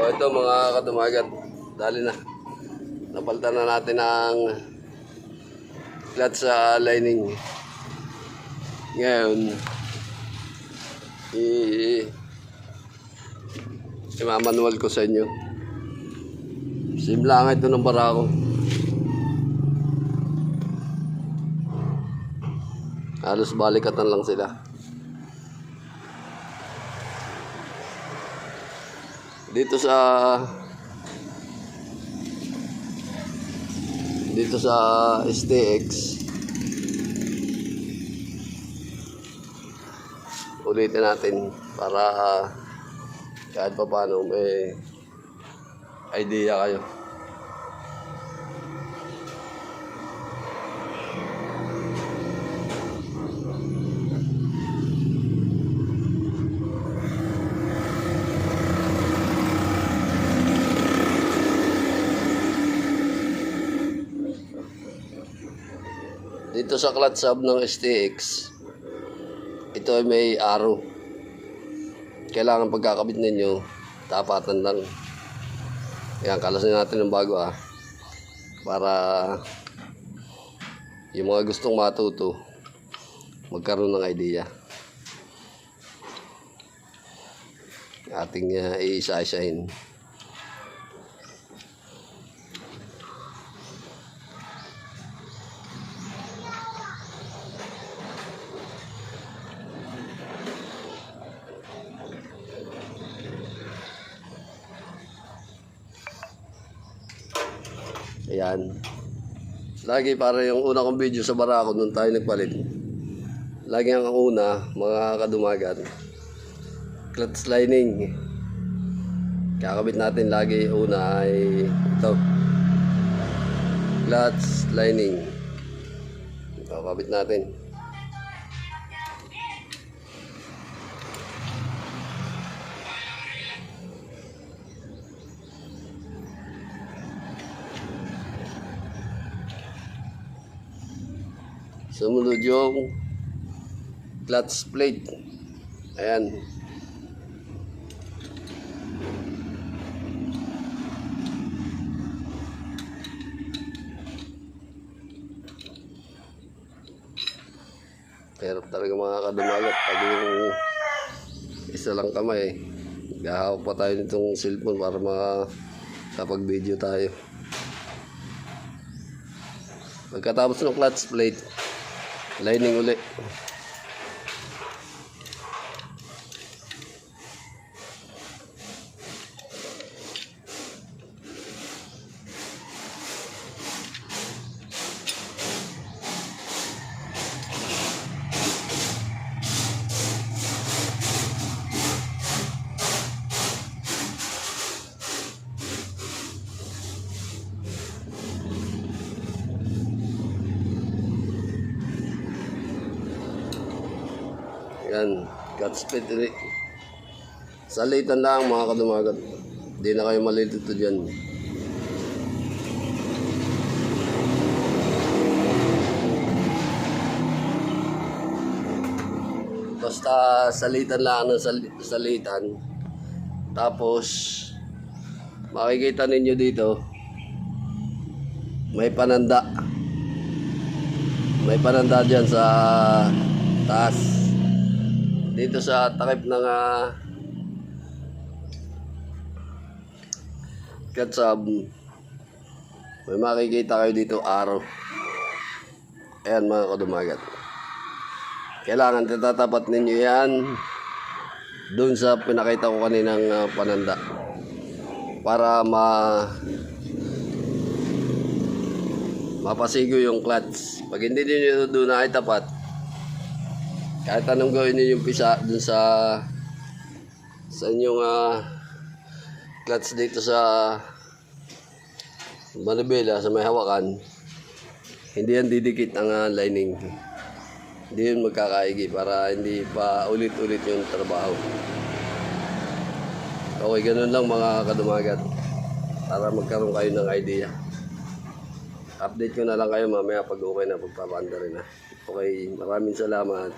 So ito mga kadumagat, dali na. Napalitan na natin ang clutch sa lining. Ngayon, i-manual ko sa inyo. Simple lang ito ng barako. Halos balikatan lang sila. Dito sa STX, ulitin natin para kahit pa paano may idea kayo. Dito sa clutch hub ng STX, ito ay may arrow. Kailangan pagkakabit ninyo, tapatan lang. Ayan, kalasin natin ng bago para yung mga gustong matuto magkaroon ng idea. Ating iisa-isahin. Ayan. Lagi para yung una kong video sa barako nung tayo nagpalit. Lagi ang una, mga kadumagan, clutch lining. Kakabit natin lagi una ay ito. Clutch lining. Kakabit natin. Sumunod yung clutch plate. Ayan. Pero talaga mga kadumagat, pag yung isa lang kamay, gahawak pa tayo nitong cellphone para makapag-video tayo. Pagkatapos ng clutch plate, lining uli. Yan, clutch plate ulit. Salitan lang mga kadumagat. Hindi na kayo malilito dyan. Basta salitan lang ng salitan. Tapos makikita ninyo dito may pananda. May pananda dyan sa taas. Dito sa takip ng clutch hub, may makikita kayo dito arrow. Ayan mga kadumagat. Kailangan tatapat ninyo yan doon sa pinakita ko kaninang pananda para mapasigo yung clutch. Pag hindi ninyo doon na itapat, kahit anong gawin niyo yung pisa dun sa inyong clutch dito sa manibela, sa may hawakan, hindi yan didikit ang lining. Hindi yun magkakaigi para hindi pa ulit-ulit yung trabaho. Okay, ganun lang mga kadumagat para magkaroon kayo ng idea. Update ko na lang kayo mamaya pag okay na, pagpapanda rin na. Okay, maraming salamat.